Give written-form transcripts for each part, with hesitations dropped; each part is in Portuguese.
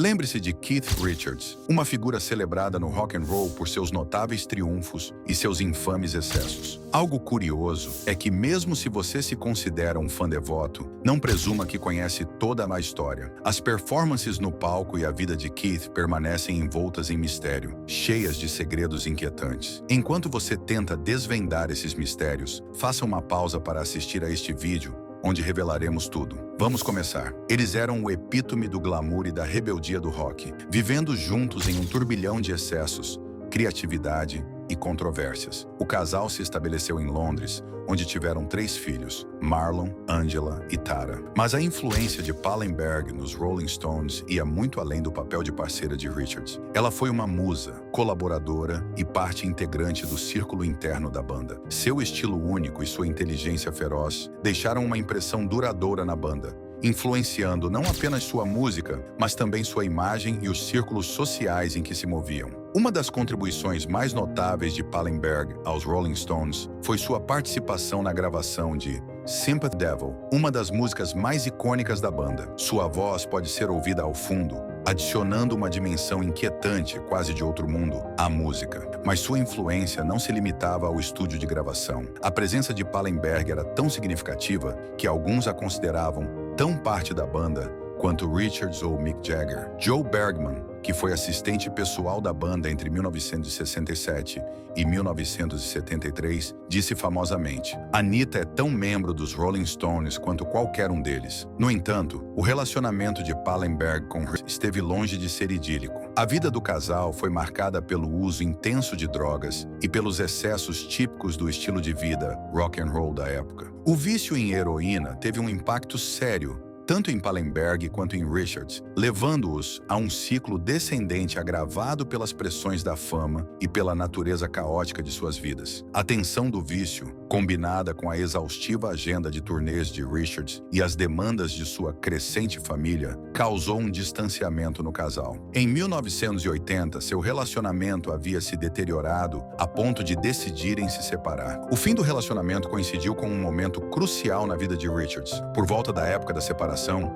Lembre-se de Keith Richards, uma figura celebrada no rock and roll por seus notáveis triunfos e seus infames excessos. Algo curioso é que, mesmo se você se considera um fã devoto, não presuma que conhece toda a história. As performances no palco e a vida de Keith permanecem envoltas em mistério, cheias de segredos inquietantes. Enquanto você tenta desvendar esses mistérios, faça uma pausa para assistir a este vídeo, onde revelaremos tudo. Vamos começar. Eles eram o epítome do glamour e da rebeldia do rock, vivendo juntos em um turbilhão de excessos, criatividade e controvérsias. O casal se estabeleceu em Londres, onde tiveram 3 filhos, Marlon, Angela e Tara. Mas a influência de Pallenberg nos Rolling Stones ia muito além do papel de parceira de Richards. Ela foi uma musa, colaboradora e parte integrante do círculo interno da banda. Seu estilo único e sua inteligência feroz deixaram uma impressão duradoura na banda, influenciando não apenas sua música, mas também sua imagem e os círculos sociais em que se moviam. Uma das contribuições mais notáveis de Pallenberg aos Rolling Stones foi sua participação na gravação de Sympathy Devil, uma das músicas mais icônicas da banda. Sua voz pode ser ouvida ao fundo, adicionando uma dimensão inquietante, quase de outro mundo, à música. Mas sua influência não se limitava ao estúdio de gravação. A presença de Pallenberg era tão significativa que alguns a consideravam tão parte da banda quanto Richards ou Mick Jagger. Joe Bergman, que foi assistente pessoal da banda entre 1967 e 1973, disse famosamente: "Anita é tão membro dos Rolling Stones quanto qualquer um deles." No entanto, o relacionamento de Pallenberg com Richards esteve longe de ser idílico. A vida do casal foi marcada pelo uso intenso de drogas e pelos excessos típicos do estilo de vida rock and roll da época. O vício em heroína teve um impacto sério tanto em Pallenberg quanto em Richards, levando-os a um ciclo descendente agravado pelas pressões da fama e pela natureza caótica de suas vidas. A tensão do vício, combinada com a exaustiva agenda de turnês de Richards e as demandas de sua crescente família, causou um distanciamento no casal. Em 1980, seu relacionamento havia se deteriorado a ponto de decidirem se separar. O fim do relacionamento coincidiu com um momento crucial na vida de Richards. Por volta da época da separação,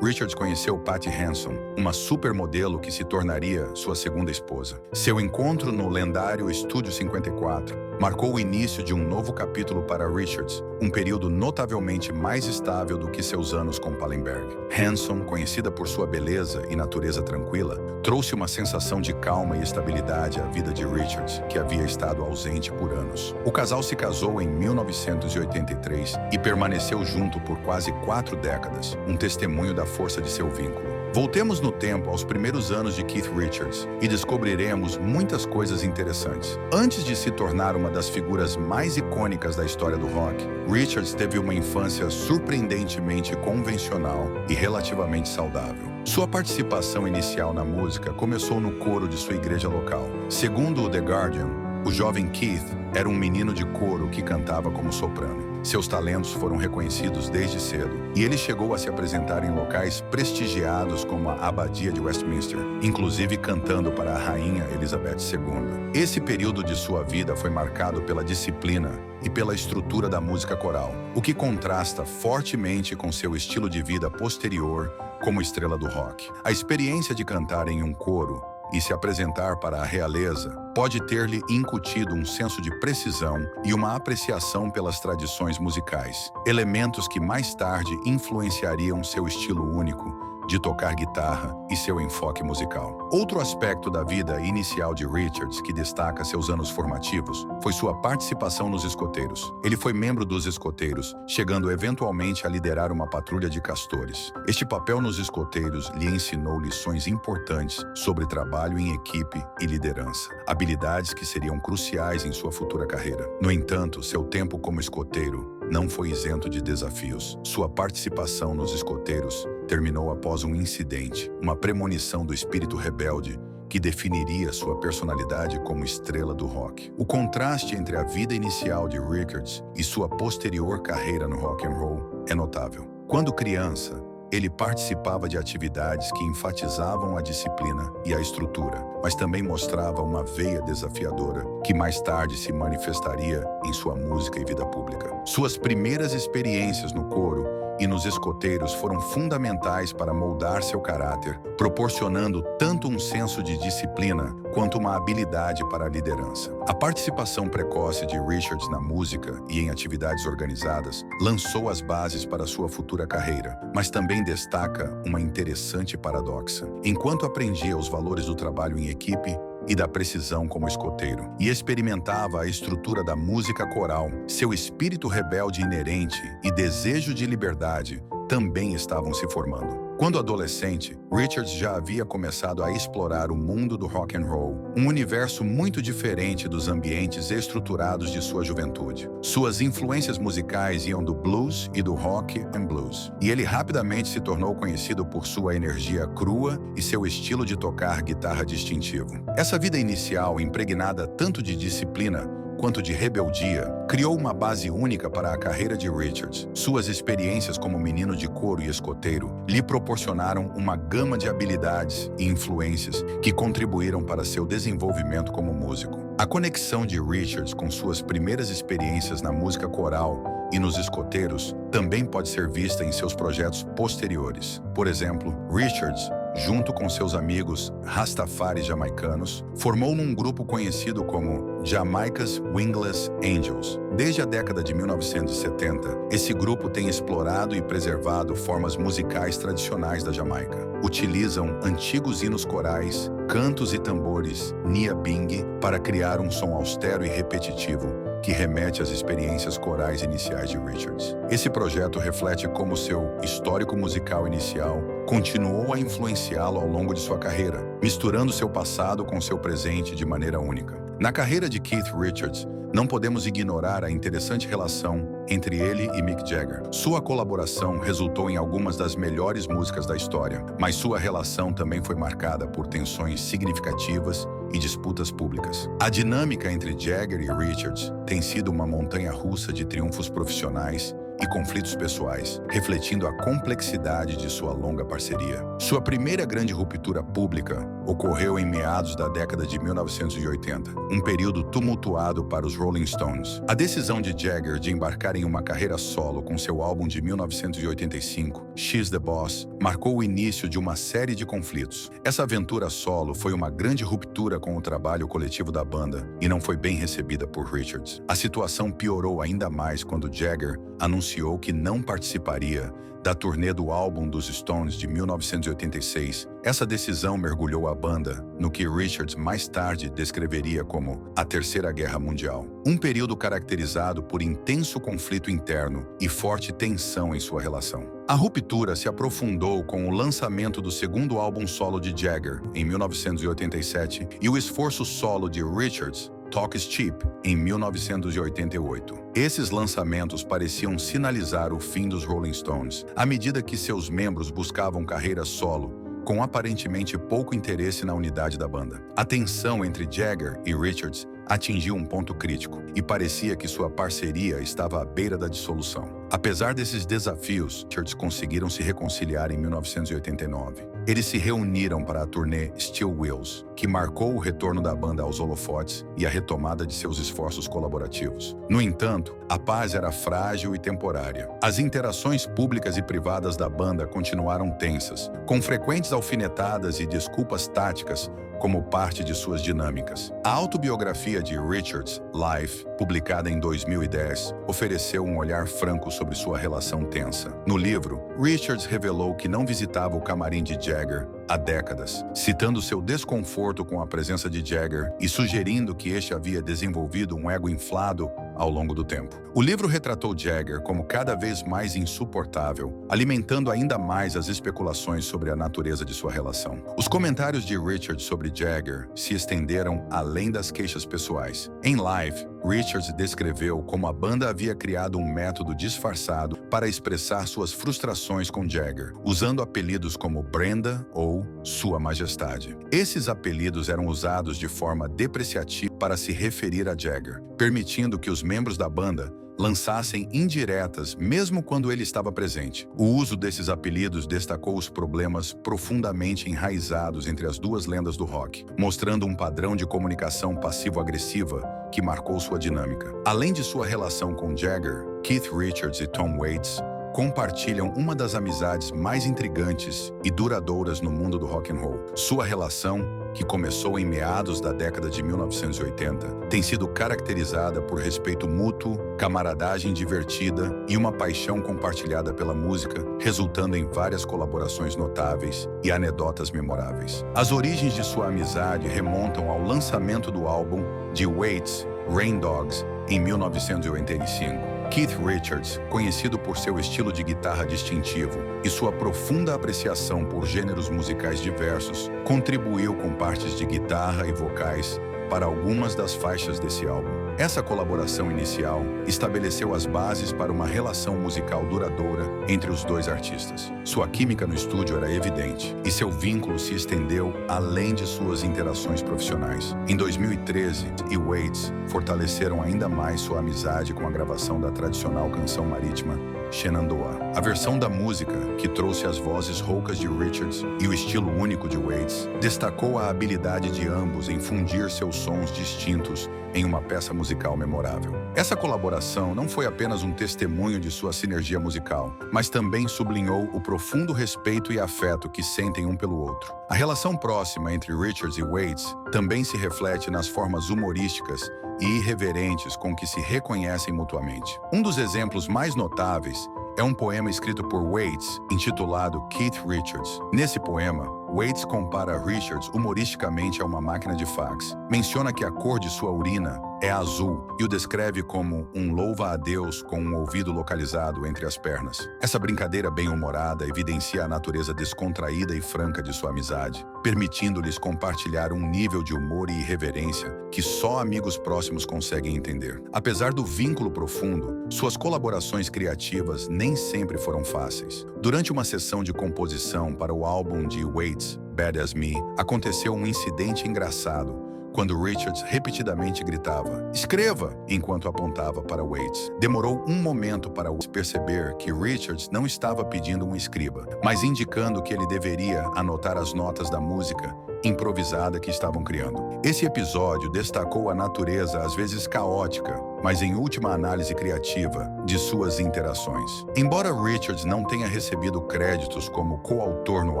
Richards conheceu Patty Hanson, uma supermodelo que se tornaria sua segunda esposa. Seu encontro no lendário Estúdio 54 marcou o início de um novo capítulo para Richards, um período notavelmente mais estável do que seus anos com Pallenberg. Hanson, conhecida por sua beleza e natureza tranquila, trouxe uma sensação de calma e estabilidade à vida de Richards, que havia estado ausente por anos. O casal se casou em 1983 e permaneceu junto por quase 4 décadas, um testemunho da força de seu vínculo. Voltemos no tempo aos primeiros anos de Keith Richards e descobriremos muitas coisas interessantes. Antes de se tornar uma das figuras mais icônicas da história do rock, Richards teve uma infância surpreendentemente convencional e relativamente saudável. Sua participação inicial na música começou no coro de sua igreja local. Segundo o The Guardian, o jovem Keith era um menino de coro que cantava como soprano. Seus talentos foram reconhecidos desde cedo, e ele chegou a se apresentar em locais prestigiados como a Abadia de Westminster, inclusive cantando para a Rainha Elizabeth II. Esse período de sua vida foi marcado pela disciplina e pela estrutura da música coral, o que contrasta fortemente com seu estilo de vida posterior como estrela do rock. A experiência de cantar em um coro e se apresentar para a realeza pode ter-lhe incutido um senso de precisão e uma apreciação pelas tradições musicais, elementos que mais tarde influenciariam seu estilo único de tocar guitarra e seu enfoque musical. Outro aspecto da vida inicial de Richards que destaca seus anos formativos foi sua participação nos escoteiros. Ele foi membro dos escoteiros, chegando eventualmente a liderar uma patrulha de castores. Este papel nos escoteiros lhe ensinou lições importantes sobre trabalho em equipe e liderança, habilidades que seriam cruciais em sua futura carreira. No entanto, seu tempo como escoteiro não foi isento de desafios. Sua participação nos escoteiros terminou após um incidente, uma premonição do espírito rebelde que definiria sua personalidade como estrela do rock. O contraste entre a vida inicial de Richards e sua posterior carreira no rock and roll é notável. Quando criança, ele participava de atividades que enfatizavam a disciplina e a estrutura, mas também mostrava uma veia desafiadora que mais tarde se manifestaria em sua música e vida pública. Suas primeiras experiências no coro e nos escoteiros foram fundamentais para moldar seu caráter, proporcionando tanto um senso de disciplina quanto uma habilidade para a liderança. A participação precoce de Richards na música e em atividades organizadas lançou as bases para sua futura carreira, mas também destaca uma interessante paradoxa. Enquanto aprendia os valores do trabalho em equipe e da precisão como escoteiro, e experimentava a estrutura da música coral, seu espírito rebelde inerente e desejo de liberdade também estavam se formando. Quando adolescente, Richards já havia começado a explorar o mundo do rock and roll, um universo muito diferente dos ambientes estruturados de sua juventude. Suas influências musicais iam do blues e do rock and blues, e ele rapidamente se tornou conhecido por sua energia crua e seu estilo de tocar guitarra distintivo. Essa vida inicial, impregnada tanto de disciplina quanto de rebeldia, criou uma base única para a carreira de Richards. Suas experiências como menino de coro e escoteiro lhe proporcionaram uma gama de habilidades e influências que contribuíram para seu desenvolvimento como músico. A conexão de Richards com suas primeiras experiências na música coral e nos escoteiros também pode ser vista em seus projetos posteriores. Por exemplo, Richards, junto com seus amigos Rastafaris jamaicanos, formou um grupo conhecido como Jamaica's Wingless Angels. Desde a década de 1970, esse grupo tem explorado e preservado formas musicais tradicionais da Jamaica. Utilizam antigos hinos corais, cantos e tambores Nyabing para criar um som austero e repetitivo que remete às experiências corais iniciais de Richards. Esse projeto reflete como seu histórico musical inicial continuou a influenciá-lo ao longo de sua carreira, misturando seu passado com seu presente de maneira única. Na carreira de Keith Richards, não podemos ignorar a interessante relação entre ele e Mick Jagger. Sua colaboração resultou em algumas das melhores músicas da história, mas sua relação também foi marcada por tensões significativas e disputas públicas. A dinâmica entre Jagger e Richards tem sido uma montanha-russa de triunfos profissionais e conflitos pessoais, refletindo a complexidade de sua longa parceria. Sua primeira grande ruptura pública ocorreu em meados da década de 1980, um período tumultuado para os Rolling Stones. A decisão de Jagger de embarcar em uma carreira solo com seu álbum de 1985, She's the Boss, marcou o início de uma série de conflitos. Essa aventura solo foi uma grande ruptura com o trabalho coletivo da banda e não foi bem recebida por Richards. A situação piorou ainda mais quando Jagger anunciou que não participaria da turnê do álbum dos Stones de 1986. Essa decisão mergulhou a banda no que Richards mais tarde descreveria como a Terceira Guerra Mundial, um período caracterizado por intenso conflito interno e forte tensão em sua relação. A ruptura se aprofundou com o lançamento do segundo álbum solo de Jagger, em 1987, e o esforço solo de Richards, Talk is Cheap, em 1988. Esses lançamentos pareciam sinalizar o fim dos Rolling Stones, à medida que seus membros buscavam carreira solo, com aparentemente pouco interesse na unidade da banda. A tensão entre Jagger e Richards atingiu um ponto crítico e parecia que sua parceria estava à beira da dissolução. Apesar desses desafios, Richards conseguiram se reconciliar em 1989. Eles se reuniram para a turnê Steel Wheels, que marcou o retorno da banda aos holofotes e a retomada de seus esforços colaborativos. No entanto, a paz era frágil e temporária. As interações públicas e privadas da banda continuaram tensas, com frequentes alfinetadas e desculpas táticas como parte de suas dinâmicas. A autobiografia de Richards, Life, publicada em 2010, ofereceu um olhar franco sobre sua relação tensa. No livro, Richards revelou que não visitava o camarim de Jagger há décadas, citando seu desconforto com a presença de Jagger e sugerindo que este havia desenvolvido um ego inflado ao longo do tempo. O livro retratou Jagger como cada vez mais insuportável, alimentando ainda mais as especulações sobre a natureza de sua relação. Os comentários de Richards sobre Jagger se estenderam além das queixas pessoais. Em Live, Richards descreveu como a banda havia criado um método disfarçado para expressar suas frustrações com Jagger, usando apelidos como Brenda ou Sua Majestade. Esses apelidos eram usados de forma depreciativa para se referir a Jagger, permitindo que os membros da banda lançassem indiretas mesmo quando ele estava presente. O uso desses apelidos destacou os problemas profundamente enraizados entre as duas lendas do rock, mostrando um padrão de comunicação passivo-agressiva que marcou sua dinâmica. Além de sua relação com Jagger, Keith Richards e Tom Waits compartilham uma das amizades mais intrigantes e duradouras no mundo do rock and roll. Sua relação, que começou em meados da década de 1980, tem sido caracterizada por respeito mútuo, camaradagem divertida e uma paixão compartilhada pela música, resultando em várias colaborações notáveis e anedotas memoráveis. As origens de sua amizade remontam ao lançamento do álbum The Waits, Rain Dogs, em 1985. Keith Richards, conhecido por seu estilo de guitarra distintivo e sua profunda apreciação por gêneros musicais diversos, contribuiu com partes de guitarra e vocais para algumas das faixas desse álbum. Essa colaboração inicial estabeleceu as bases para uma relação musical duradoura entre os dois artistas. Sua química no estúdio era evidente e seu vínculo se estendeu além de suas interações profissionais. Em 2013, e Waits fortaleceram ainda mais sua amizade com a gravação da tradicional canção marítima Shenandoah. A versão da música, que trouxe as vozes roucas de Richards e o estilo único de Waits, destacou a habilidade de ambos em fundir seus sons distintos em uma peça musical memorável. Essa colaboração não foi apenas um testemunho de sua sinergia musical, mas também sublinhou o profundo respeito e afeto que sentem um pelo outro. A relação próxima entre Richards e Waits também se reflete nas formas humorísticas e irreverentes com que se reconhecem mutuamente. Um dos exemplos mais notáveis é um poema escrito por Waits, intitulado Keith Richards. Nesse poema, Waits compara Richards humoristicamente a uma máquina de fax. Menciona que a cor de sua urina é azul e o descreve como um louva-a-Deus com um ouvido localizado entre as pernas. Essa brincadeira bem-humorada evidencia a natureza descontraída e franca de sua amizade, permitindo-lhes compartilhar um nível de humor e irreverência que só amigos próximos conseguem entender. Apesar do vínculo profundo, suas colaborações criativas nem sempre foram fáceis. Durante uma sessão de composição para o álbum de Waits, Bad As Me, aconteceu um incidente engraçado quando Richards repetidamente gritava "Escreva!" enquanto apontava para Waits. Demorou um momento para Waits perceber que Richards não estava pedindo um escriba, mas indicando que ele deveria anotar as notas da música improvisada que estavam criando. Esse episódio destacou a natureza às vezes caótica, mas em última análise criativa, de suas interações. Embora Richards não tenha recebido créditos como coautor no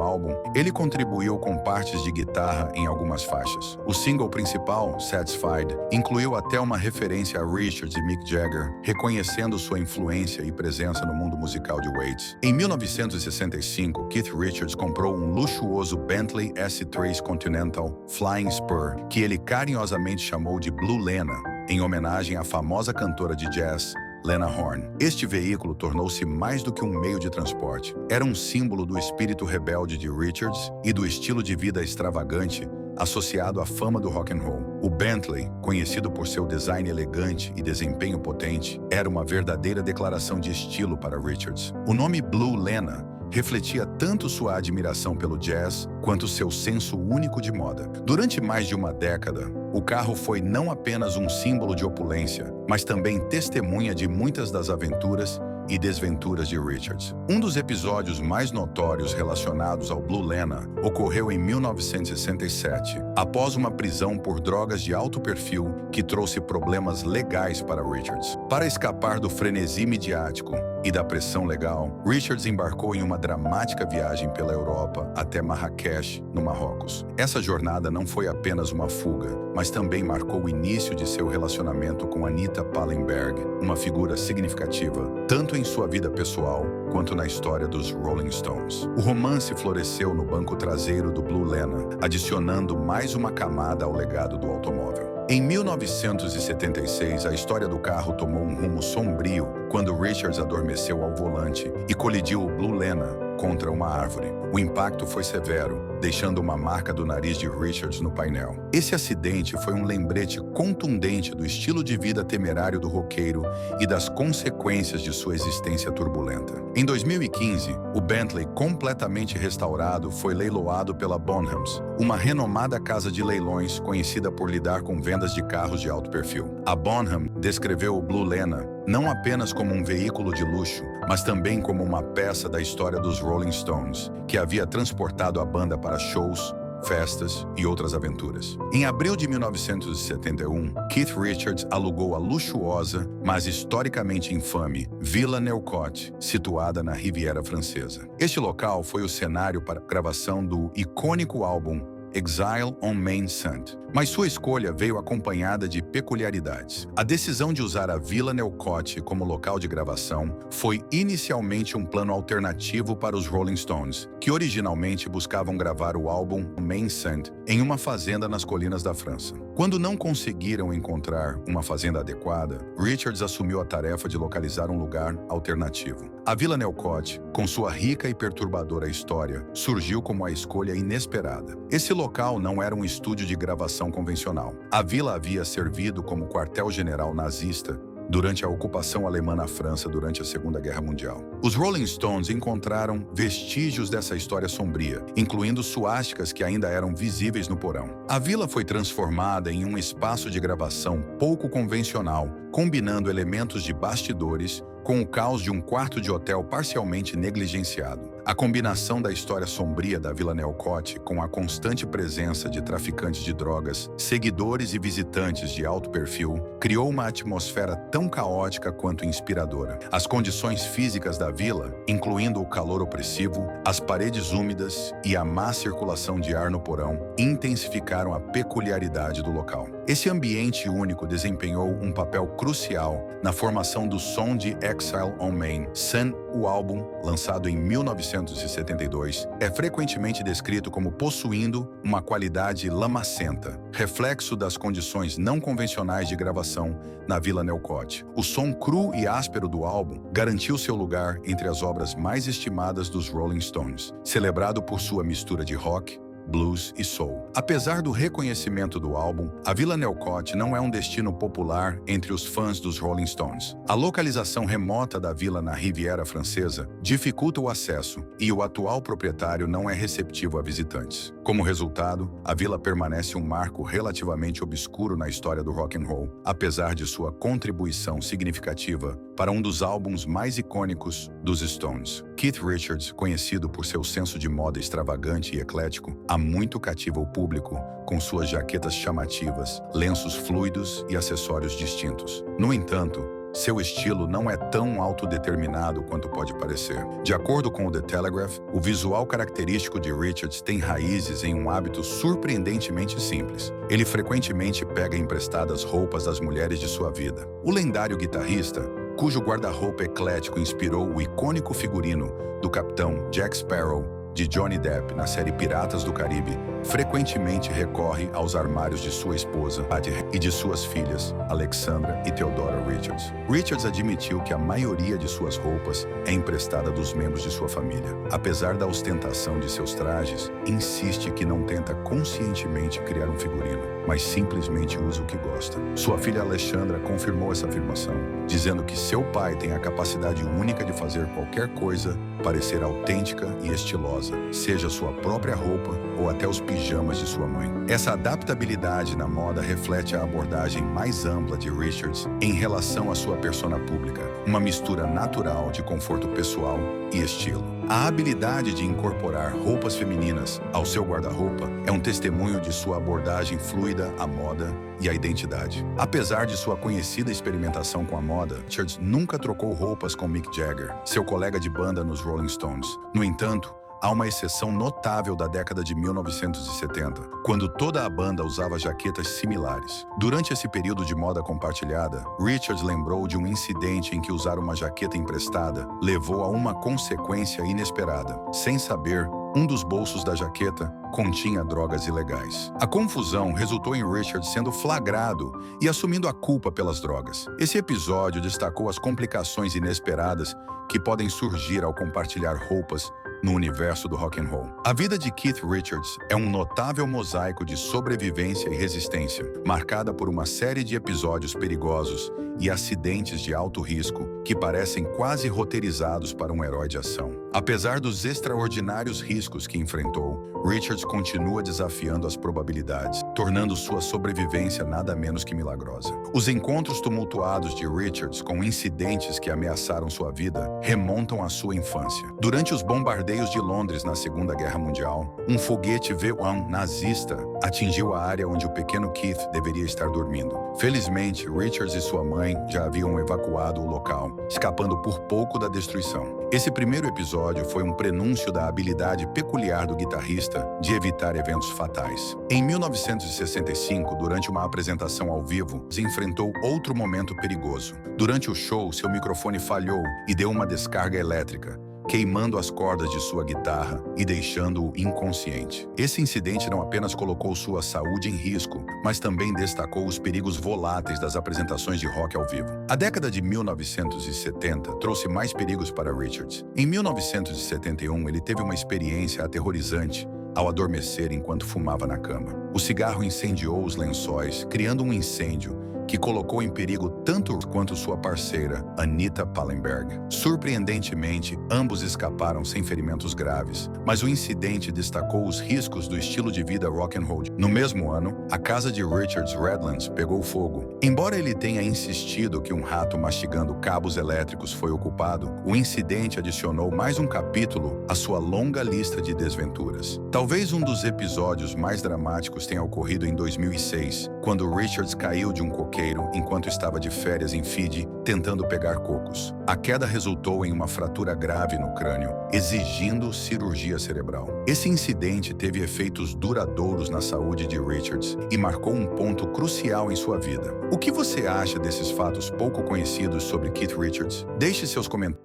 álbum, ele contribuiu com partes de guitarra em algumas faixas. O single principal, Satisfied, incluiu até uma referência a Richards e Mick Jagger, reconhecendo sua influência e presença no mundo musical de Waits. Em 1965, Keith Richards comprou um luxuoso Bentley S3 Continental Flying Spur, que ele carinhosamente chamou de Blue Lena, em homenagem à famosa cantora de jazz Lena Horne. Este veículo tornou-se mais do que um meio de transporte. Era um símbolo do espírito rebelde de Richards e do estilo de vida extravagante associado à fama do rock and roll. O Bentley, conhecido por seu design elegante e desempenho potente, era uma verdadeira declaração de estilo para Richards. O nome Blue Lena refletia tanto sua admiração pelo jazz quanto seu senso único de moda. Durante mais de uma década, o carro foi não apenas um símbolo de opulência, mas também testemunha de muitas das aventuras e desventuras de Richards. Um dos episódios mais notórios relacionados ao Blue Lena ocorreu em 1967, após uma prisão por drogas de alto perfil que trouxe problemas legais para Richards. Para escapar do frenesi midiático e da pressão legal, Richards embarcou em uma dramática viagem pela Europa até Marrakech, no Marrocos. Essa jornada não foi apenas uma fuga, mas também marcou o início de seu relacionamento com Anita Pallenberg, uma figura significativa, tanto em sua vida pessoal quanto na história dos Rolling Stones. O romance floresceu no banco traseiro do Blue Lena, adicionando mais uma camada ao legado do automóvel. Em 1976, a história do carro tomou um rumo sombrio quando Richards adormeceu ao volante e colidiu o Blue Lena contra uma árvore. O impacto foi severo, deixando uma marca do nariz de Richards no painel. Esse acidente foi um lembrete contundente do estilo de vida temerário do roqueiro e das consequências de sua existência turbulenta. Em 2015, o Bentley, completamente restaurado, foi leiloado pela Bonhams, uma renomada casa de leilões conhecida por lidar com vendas de carros de alto perfil. A Bonham descreveu o Blue Lena não apenas como um veículo de luxo, mas também como uma peça da história dos Rolling Stones, que havia transportado a banda para shows, festas e outras aventuras. Em abril de 1971, Keith Richards alugou a luxuosa, mas historicamente infame, Villa Neucotte, situada na Riviera Francesa. Este local foi o cenário para a gravação do icônico álbum Exile on Main St. Mas sua escolha veio acompanhada de peculiaridades. A decisão de usar a Villa Neucotte como local de gravação foi inicialmente um plano alternativo para os Rolling Stones, que originalmente buscavam gravar o álbum Main St. em uma fazenda nas colinas da França. Quando não conseguiram encontrar uma fazenda adequada, Richards assumiu a tarefa de localizar um lugar alternativo. A Villa Neucotte, com sua rica e perturbadora história, surgiu como a escolha inesperada. Esse local não era um estúdio de gravação convencional. A vila havia servido como quartel-general nazista durante a ocupação alemã na França durante a Segunda Guerra Mundial. Os Rolling Stones encontraram vestígios dessa história sombria, incluindo suásticas que ainda eram visíveis no porão. A vila foi transformada em um espaço de gravação pouco convencional, combinando elementos de bastidores com o caos de um quarto de hotel parcialmente negligenciado. A combinação da história sombria da Villa Neucotte com a constante presença de traficantes de drogas, seguidores e visitantes de alto perfil, criou uma atmosfera tão caótica quanto inspiradora. As condições físicas da vila, incluindo o calor opressivo, as paredes úmidas e a má circulação de ar no porão, intensificaram a peculiaridade do local. Esse ambiente único desempenhou um papel crucial na formação do som de Exile on Main St. O álbum, lançado em 1972, é frequentemente descrito como possuindo uma qualidade lamacenta, reflexo das condições não convencionais de gravação na Villa Neucotte. O som cru e áspero do álbum garantiu seu lugar entre as obras mais estimadas dos Rolling Stones, celebrado por sua mistura de rock, blues e soul. Apesar do reconhecimento do álbum, a Villa Neucotte não é um destino popular entre os fãs dos Rolling Stones. A localização remota da vila na Riviera Francesa dificulta o acesso e o atual proprietário não é receptivo a visitantes. Como resultado, a vila permanece um marco relativamente obscuro na história do rock and roll, apesar de sua contribuição significativa para um dos álbuns mais icônicos dos Stones. Keith Richards, conhecido por seu senso de moda extravagante e eclético, há muito cativa o público com suas jaquetas chamativas, lenços fluidos e acessórios distintos. No entanto, seu estilo não é tão autodeterminado quanto pode parecer. De acordo com o The Telegraph, o visual característico de Richards tem raízes em um hábito surpreendentemente simples. Ele frequentemente pega emprestadas roupas das mulheres de sua vida. O lendário guitarrista, cujo guarda-roupa eclético inspirou o icônico figurino do capitão Jack Sparrow de Johnny Depp na série Piratas do Caribe, frequentemente recorre aos armários de sua esposa e de suas filhas, Alexandra e Theodora Richards. Richards admitiu que a maioria de suas roupas é emprestada dos membros de sua família. Apesar da ostentação de seus trajes, insiste que não tenta conscientemente criar um figurino, mas simplesmente usa o que gosta. Sua filha Alexandra confirmou essa afirmação, dizendo que seu pai tem a capacidade única de fazer qualquer coisa parecer autêntica e estilosa, seja sua própria roupa ou até os pijamas de sua mãe. Essa adaptabilidade na moda reflete a abordagem mais ampla de Richards em relação à sua persona pública, uma mistura natural de conforto pessoal e estilo. A habilidade de incorporar roupas femininas ao seu guarda-roupa é um testemunho de sua abordagem fluida à moda e à identidade. Apesar de sua conhecida experimentação com a moda, Richards nunca trocou roupas com Mick Jagger, seu colega de banda nos Rolling Stones. No entanto, há uma exceção notável da década de 1970, quando toda a banda usava jaquetas similares. Durante esse período de moda compartilhada, Richards lembrou de um incidente em que usar uma jaqueta emprestada levou a uma consequência inesperada. Sem saber, um dos bolsos da jaqueta continha drogas ilegais. A confusão resultou em Richards sendo flagrado e assumindo a culpa pelas drogas. Esse episódio destacou as complicações inesperadas que podem surgir ao compartilhar roupas no universo do rock and roll. A vida de Keith Richards é um notável mosaico de sobrevivência e resistência, marcada por uma série de episódios perigosos e acidentes de alto risco que parecem quase roteirizados para um herói de ação. Apesar dos extraordinários riscos que enfrentou, Richards continua desafiando as probabilidades, tornando sua sobrevivência nada menos que milagrosa. Os encontros tumultuados de Richards com incidentes que ameaçaram sua vida remontam à sua infância. Durante os bombardeios de Londres na Segunda Guerra Mundial, um foguete V-1 nazista atingiu a área onde o pequeno Keith deveria estar dormindo. Felizmente, Richards e sua mãe já haviam evacuado o local, escapando por pouco da destruição. Esse primeiro episódio foi um prenúncio da habilidade peculiar do guitarrista de evitar eventos fatais. Em 1965, durante uma apresentação ao vivo, enfrentou outro momento perigoso. Durante o show, seu microfone falhou e deu uma descarga elétrica, queimando as cordas de sua guitarra e deixando-o inconsciente. Esse incidente não apenas colocou sua saúde em risco, mas também destacou os perigos voláteis das apresentações de rock ao vivo. A década de 1970 trouxe mais perigos para Richards. Em 1971, ele teve uma experiência aterrorizante ao adormecer enquanto fumava na cama. O cigarro incendiou os lençóis, criando um incêndio que colocou em perigo tanto quanto sua parceira, Anita Pallenberg. Surpreendentemente, ambos escaparam sem ferimentos graves, mas o incidente destacou os riscos do estilo de vida rock and roll. No mesmo ano, a casa de Richards Redlands pegou fogo. Embora ele tenha insistido que um rato mastigando cabos elétricos foi o culpado, o incidente adicionou mais um capítulo à sua longa lista de desventuras. Talvez um dos episódios mais dramáticos tenha ocorrido em 2006, quando Richards caiu de um coqueiro enquanto estava de férias em Fiji, tentando pegar cocos. A queda resultou em uma fratura grave no crânio, exigindo cirurgia cerebral. Esse incidente teve efeitos duradouros na saúde de Richards e marcou um ponto crucial em sua vida. O que você acha desses fatos pouco conhecidos sobre Keith Richards? Deixe seus comentários.